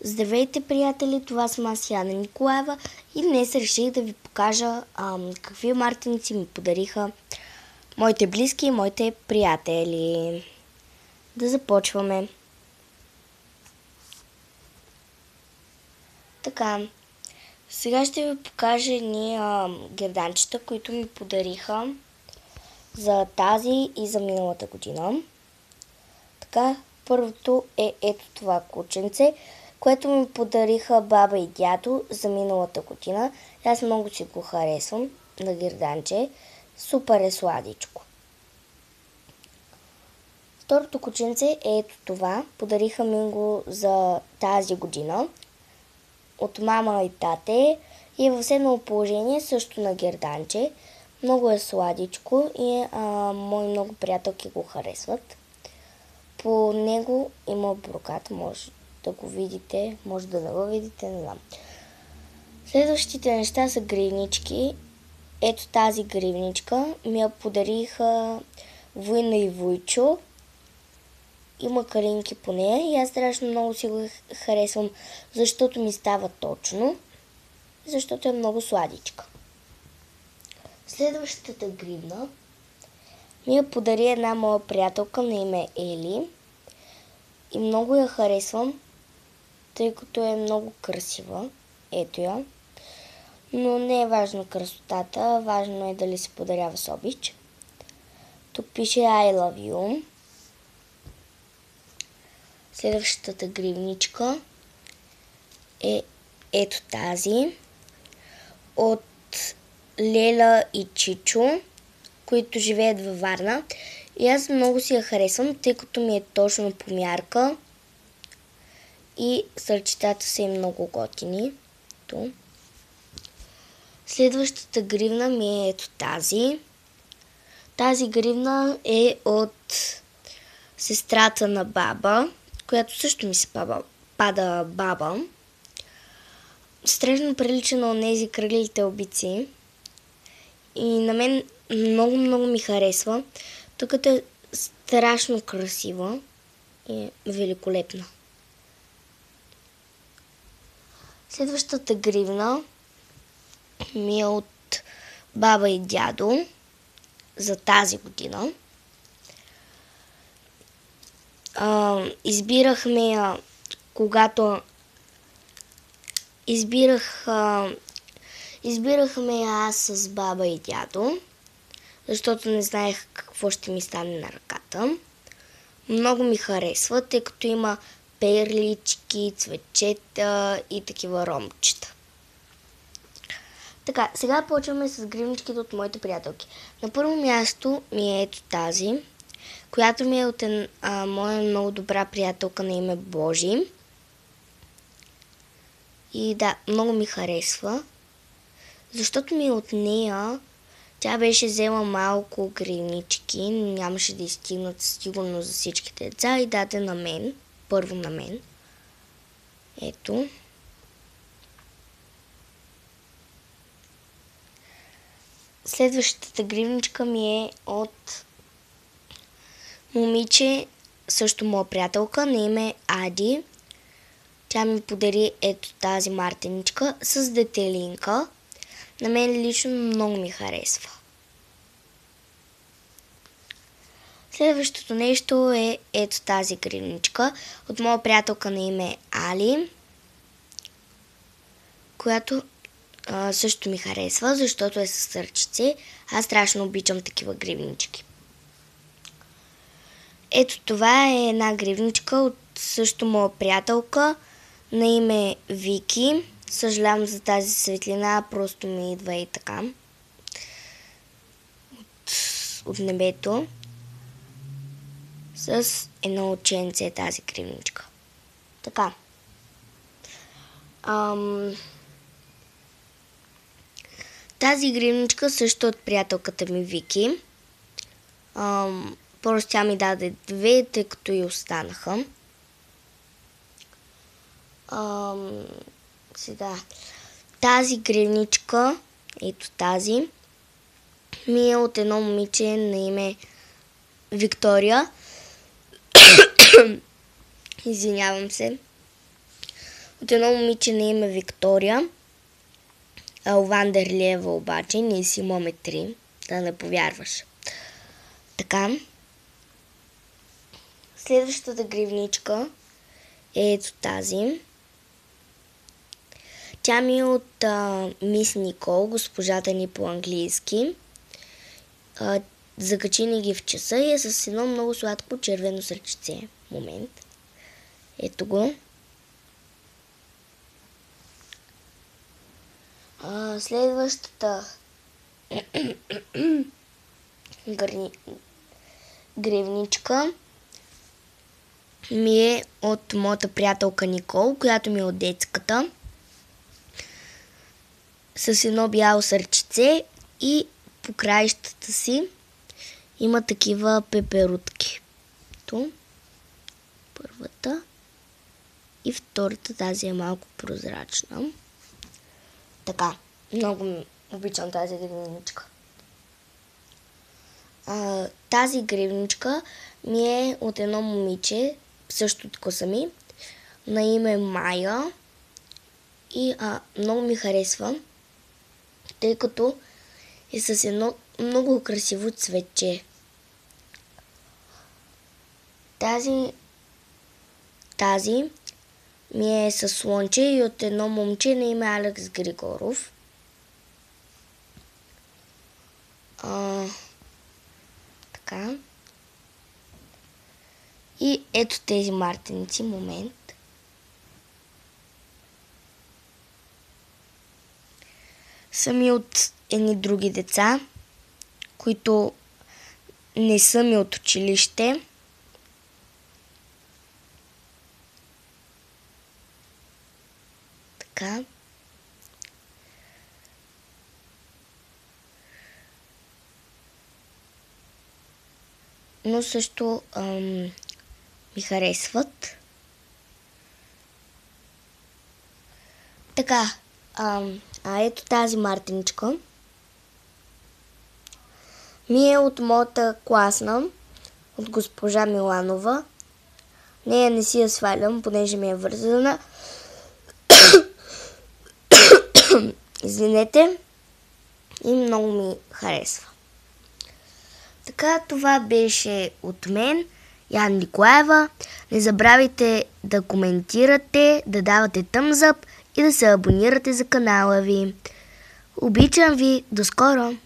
Здравейте, приятели! Това съм аз, Яна Николаева, и днес реших да ви покажа какви мартеници ми подариха моите близки и моите приятели. Да започваме. Така, сега ще ви покажа едни герданчета, които ми подариха за тази и за миналата година. Така, първото е ето това кученце, което ми подариха баба и дядо за миналата година. Аз много си го харесвам на герданче. Супер е сладичко. Второто кученце е ето това. Подариха ми го за тази година от мама и тате. И е в седнало положение също на герданче. Много е сладичко и мои много приятелки го харесват. По него има брокат, може да го видите, може да не го видите, не знам. Следващите неща са гривнички. Ето тази гривничка ми я подариха Война и Войчо. Има калинки по нея и аз страшно много си го харесвам, защото ми става точно, защото е много сладичка. Следващата гривна ми я подари една моя приятелка на име Ели и много я харесвам, тъй като е много красива. Ето я. Но не е важна красотата, важно е дали се подарява с обич. Тук пише I love you. Следващата гривничка е ето тази от Леля и Чичо, които живеят във Варна. И аз много си я харесвам, тъй като ми е точно по мярка. И сърчетата са и много готини. Следващата гривна ми е ето тази. Тази гривна е от сестрата на баба, която също ми се пада баба. Страшно прилича на онези кръглите обици. И на мен много ми харесва. Тук е страшно красива и е великолепна. Следващата гривна ми е от баба и дядо за тази година. Избирахме я, когато избирахме я аз с баба и дядо, защото не знаех какво ще ми стане на ръката. Много ми харесва, тъй като има перлички, цветчета и такива ромчета. Така, сега почваме с гривничките от моите приятелки. На първо място ми е ето тази, която ми е от моя много добра приятелка на име Божи. И да, много ми харесва, защото ми от нея тя беше взела малко гривнички, нямаше да изстигнат сигурно за всичките деца и даде на мен, първо на мен. Ето. Следващата гривничка ми е от момиче, също моя приятелка, на име Ади. Тя ми подари ето тази мартеничка с детелинка. На мен лично много ми харесва. Следващото нещо е ето тази гривничка от моя приятелка на име Али, която също ми харесва, защото е със сърчице. Аз страшно обичам такива гривнички. Ето това е една гривничка от също моя приятелка на име Вики. Съжалявам за тази светлина, просто ми идва и така. От небето. С едно ученце тази гривничка. Така. Тази гривничка също от приятелката ми Вики. Просто тя ми даде две, тъй като и останаха. Сега, тази гривничка, ето тази, ми е от едно момиче на име Виктория. Извинявам се. От едно момиче на име Виктория. Вандерлиева обаче, ние си имаме 3, да не повярваш. Така. Следващата гривничка е ето тази. Тя ми е от Мис Никол, госпожата ни по-английски. Закачи ни ги в часа и е с едно много сладко червено сърчице. Момент. Ето го. Следващата гривничка ми е от моята приятелка Никол, която ми е от детската. С едно бяло сърчице и по краищата си има такива пеперутки. Ту, първата и втората, тази е малко прозрачна. Така, много обичам тази гривничка. Тази гривничка ми е от едно момиче, също от коса ми, на име Майя и много ми харесва, тъй като е с едно много красиво цветче. Тази ми е с слънче и от едно момче на име Алекс Григоров. Така. И ето тези мартеници, момент. Са ми от едни други деца, които не са ми от училище. Така. Но също ми харесват. Така, ето тази мартиничка ми е от моята класна, от госпожа Миланова. Нея не си я свалям, понеже ми е вързана. Извинете. И много ми харесва. Така, това беше от мен, Ян Николаева. Не забравяйте да коментирате, да давате thumbs up и да се абонирате за канала ви. Обичам ви, до скоро!